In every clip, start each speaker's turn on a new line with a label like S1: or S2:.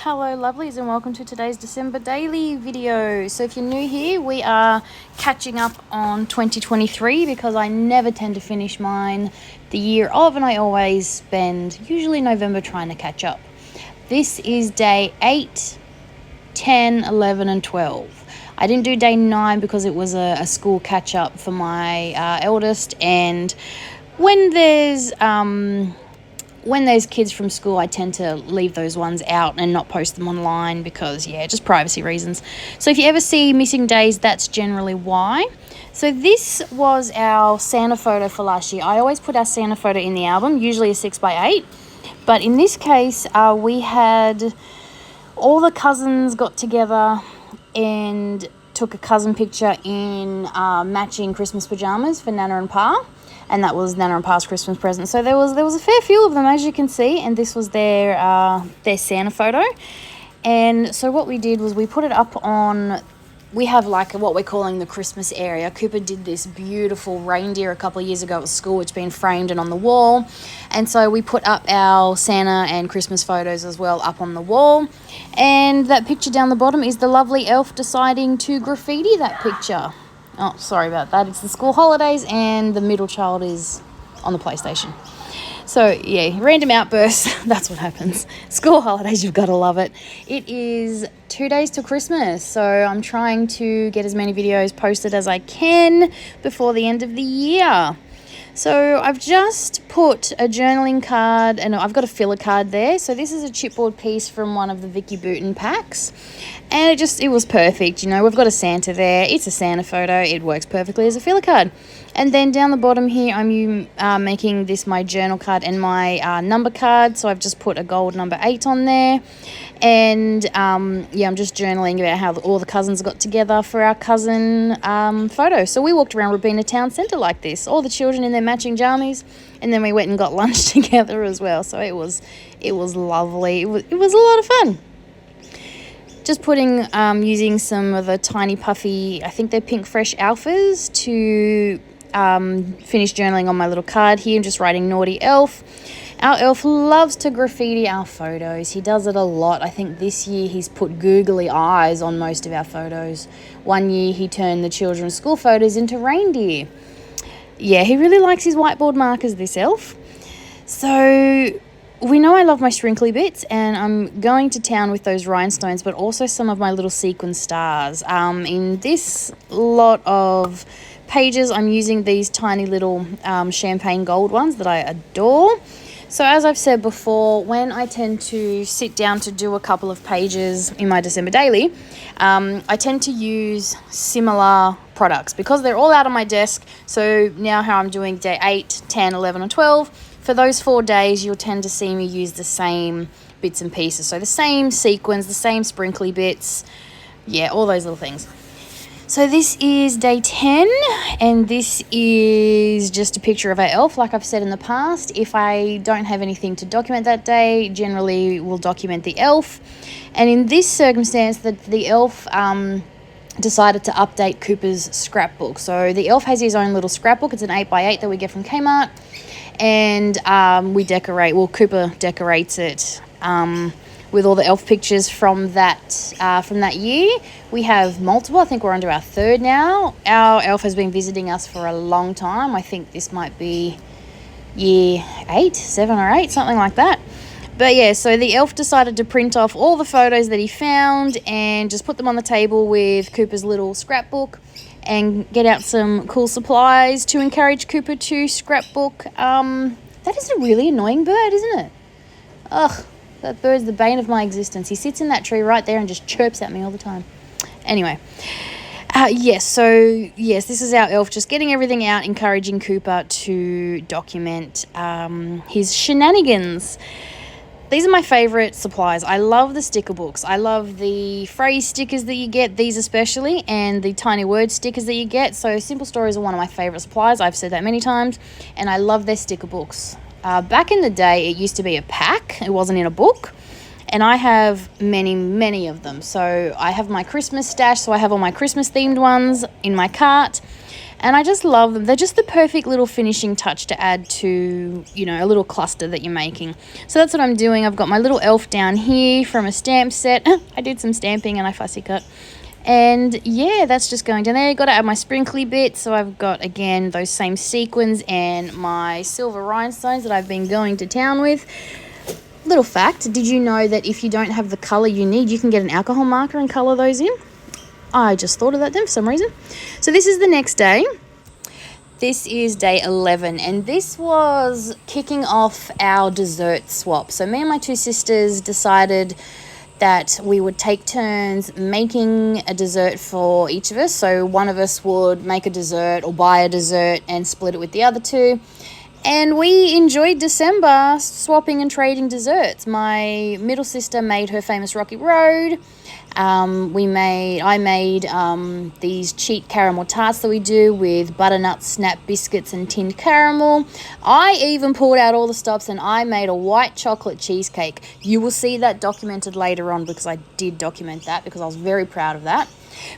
S1: Hello lovelies and welcome to today's December daily video. So if you're new here, we are catching up on 2023 because I never tend to finish mine the year of, and I always spend usually November trying to catch up. This is day 8, 10, 11 and 12. I didn't do day 9 because it was a school catch up for my eldest, and when there's kids from school, I tend to leave those ones out and not post them online because, just privacy reasons. So if you ever see missing days, that's generally why. So this was our Santa photo for last year. I always put our Santa photo in the album, usually a 6x8. But in this case, we had all the cousins got together and took a cousin picture in matching Christmas pajamas for Nana and Pa. And that was Nana and Pa's Christmas present. So there was a fair few of them, as you can see, and this was their Santa photo. And so what we did was we put it up on, we have like what we're calling the Christmas area. Cooper did this beautiful reindeer a couple of years ago at school. It's been framed and on the wall. And so we put up our Santa and Christmas photos as well up on the wall. And that picture down the bottom is the lovely elf deciding to graffiti that picture. Oh, sorry about that. It's the school holidays and the middle child is on the PlayStation. So, random outbursts. That's what happens. School holidays, you've got to love it. It is 2 days till Christmas, so I'm trying to get as many videos posted as I can before the end of the year. So I've just put a journaling card, and I've got a filler card there. So this is a chipboard piece from one of the Vicky Bouton packs. And it was perfect. We've got a Santa there. It's a Santa photo. It works perfectly as a filler card. And then down the bottom here, I'm making this my journal card and my number card. So I've just put a gold number 8 on there. And I'm just journaling about how all the cousins got together for our cousin photo. So we walked around Robina Town Centre like this, all the children in their matching jammies, and then we went and got lunch together as well. So it was lovely. It was a lot of fun. Just using some of the tiny puffy, I think they're Pink Fresh Alphas, to finish journaling on my little card here. I'm just writing Naughty Elf. Our elf loves to graffiti our photos. He does it a lot. I think this year he's put googly eyes on most of our photos. One year he turned the children's school photos into reindeer. Yeah, he really likes his whiteboard markers, this elf. So we know I love my sprinkly bits, and I'm going to town with those rhinestones, but also some of my little sequin stars. In this lot of pages, I'm using these tiny little champagne gold ones that I adore. So as I've said before, when I tend to sit down to do a couple of pages in my December daily, I tend to use similar products because they're all out on my desk. So now how I'm doing day 8, 10, 11 and 12, for those 4 days, you'll tend to see me use the same bits and pieces. So the same sequins, the same sprinkly bits, all those little things. So this is day 10, and this is just a picture of our elf, like I've said in the past. If I don't have anything to document that day, generally we'll document the elf. And in this circumstance, the elf decided to update Cooper's scrapbook. So the elf has his own little scrapbook. It's an 8x8 that we get from Kmart. And Cooper decorates it with all the elf pictures from that year. We have multiple. I think we're under our 3rd now. Our elf has been visiting us for a long time. I think this might be year 8, 7 or 8, something like that. But so the elf decided to print off all the photos that he found and just put them on the table with Cooper's little scrapbook and get out some cool supplies to encourage Cooper to scrapbook. That is a really annoying bird, isn't it? Ugh. That bird's the bane of my existence. He sits in that tree right there and just chirps at me all the time. Anyway, this is our elf just getting everything out, encouraging Cooper to document his shenanigans. These are my favourite supplies. I love the sticker books. I love the phrase stickers that you get, these especially, and the tiny word stickers that you get. So Simple Stories are one of my favourite supplies. I've said that many times, and I love their sticker books. Back in the day, it used to be a pack. It wasn't in a book. And I have many, many of them. So I have my Christmas stash. So I have all my Christmas-themed ones in my cart. And I just love them. They're just the perfect little finishing touch to add to, you know, a little cluster that you're making. So that's what I'm doing. I've got my little elf down here from a stamp set. I did some stamping and I fussy cut. And yeah, that's just going down there. Got to add my sprinkly bits. So I've got, again, those same sequins and my silver rhinestones that I've been going to town with. Little fact, did you know that if you don't have the colour you need, you can get an alcohol marker and colour those in? I just thought of that then for some reason. So this is the next day. This is day 11, and this was kicking off our dessert swap. So me and my two sisters decided that we would take turns making a dessert for each of us. So one of us would make a dessert or buy a dessert and split it with the other two. And we enjoyed December swapping and trading desserts. My middle sister made her famous Rocky Road. I made these cheat caramel tarts that we do with butternut snap biscuits and tinned caramel. I even pulled out all the stops and I made a white chocolate cheesecake. You will see that documented later on because I did document that because I was very proud of that.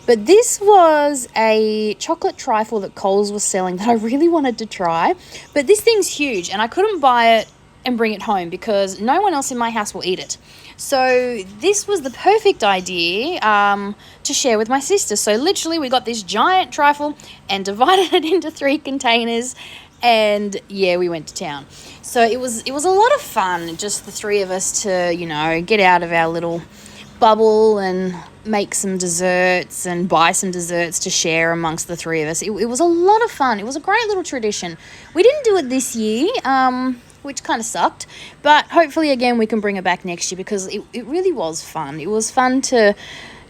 S1: But this was a chocolate trifle that Coles was selling that I really wanted to try. But this thing's huge and I couldn't buy it and bring it home because no one else in my house will eat it. So this was the perfect idea to share with my sister. So literally we got this giant trifle and divided it into 3 containers, and yeah, we went to town. So it was a lot of fun, just the 3 of us to, you know, get out of our little bubble and make some desserts and buy some desserts to share amongst the 3 of us. It was a lot of fun. It was a great little tradition. We didn't do it this year, which kind of sucked, but hopefully again we can bring it back next year because it really was fun. It was fun to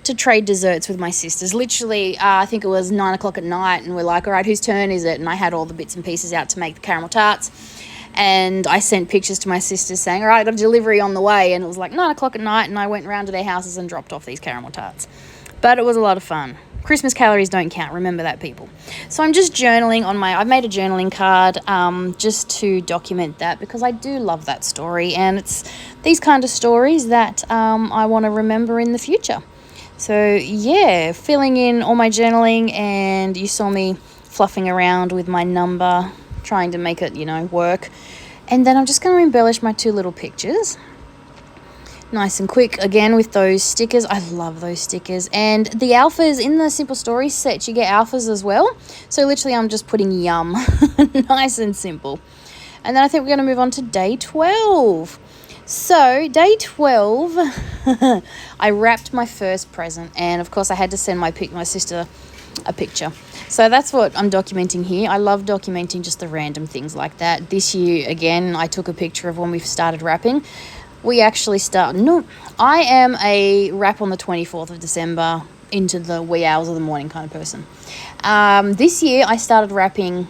S1: trade desserts with my sisters. Literally, I think it was 9 o'clock at night and we're like, all right, whose turn is it? And I had all the bits and pieces out to make the caramel tarts. And I sent pictures to my sisters saying, all right, I got a delivery on the way. And it was like 9 o'clock at night and I went around to their houses and dropped off these caramel tarts. But it was a lot of fun. Christmas calories don't count. Remember that, people. So I'm just journaling on I've made a journaling card just to document that because I do love that story. And it's these kind of stories that I want to remember in the future. So yeah, filling in all my journaling, and you saw me fluffing around with my number, trying to make it, you know, work. And then I'm just going to embellish my 2 little pictures. Nice and quick, again, with those stickers. I love those stickers. And the alphas in the Simple Stories set, you get alphas as well. So literally I'm just putting yum. Nice and simple. And then I think we're going to move on to day 12. So day 12, I wrapped my first present. And of course I had to send my sister a picture. So that's what I'm documenting here. I love documenting just the random things like that. This year, again, I took a picture of when we started wrapping. We actually I am a wrap on the 24th of December into the wee hours of the morning kind of person. This year I started wrapping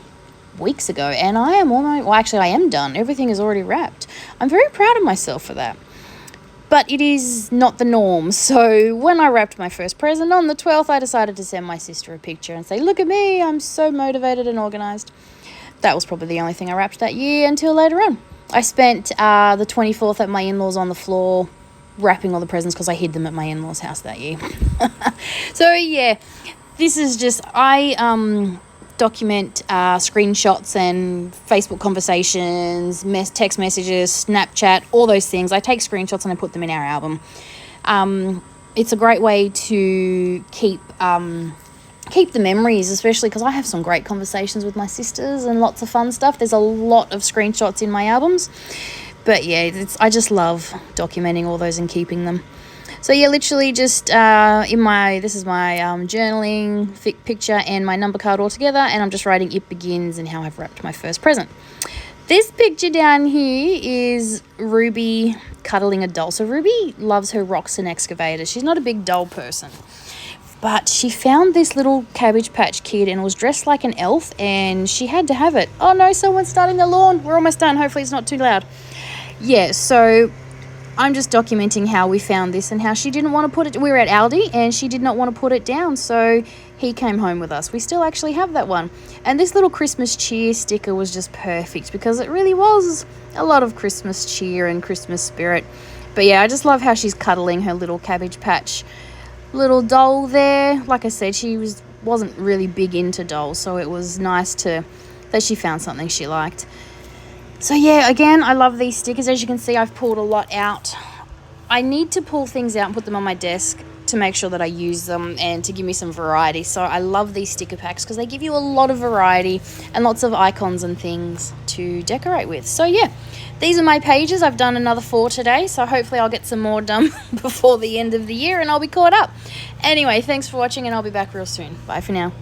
S1: weeks ago and I am done. Everything is already wrapped. I'm very proud of myself for that. But it is not the norm. So when I wrapped my first present on the 12th, I decided to send my sister a picture and say, look at me, I'm so motivated and organised. That was probably the only thing I wrapped that year until later on. I spent the 24th at my in-laws on the floor wrapping all the presents because I hid them at my in-laws' house that year. So yeah, this is just, I document screenshots and Facebook conversations, text messages, Snapchat, all those things. I take screenshots and I put them in our album. It's a great way to keep the memories, especially because I have some great conversations with my sisters and lots of fun stuff. There's a lot of screenshots in my albums. But yeah, I just love documenting all those and keeping them. So yeah, literally just this is my journaling picture and my number card all together, and I'm just writing "It Begins" and how I've wrapped my first present. This picture down here is Ruby cuddling a doll. So Ruby loves her rocks and excavators. She's not a big doll person, but she found this little Cabbage Patch Kid and was dressed like an elf, and she had to have it. Oh no, someone's starting the lawn. We're almost done. Hopefully it's not too loud. Yeah, so I'm just documenting how we found this and how she didn't want to put it. We were at Aldi and she did not want to put it down, so he came home with us. We still actually have that one. And this little Christmas cheer sticker was just perfect because it really was a lot of Christmas cheer and Christmas spirit. But yeah, I just love how she's cuddling her little Cabbage Patch little doll there. Like I said, she was wasn't really big into dolls, so it was nice that she found something she liked. So yeah, again, I love these stickers. As you can see, I've pulled a lot out. I need to pull things out and put them on my desk to make sure that I use them and to give me some variety. So I love these sticker packs because they give you a lot of variety and lots of icons and things to decorate with. So yeah, these are my pages. I've done another 4 today, so hopefully I'll get some more done before the end of the year and I'll be caught up. Anyway, thanks for watching and I'll be back real soon. Bye for now.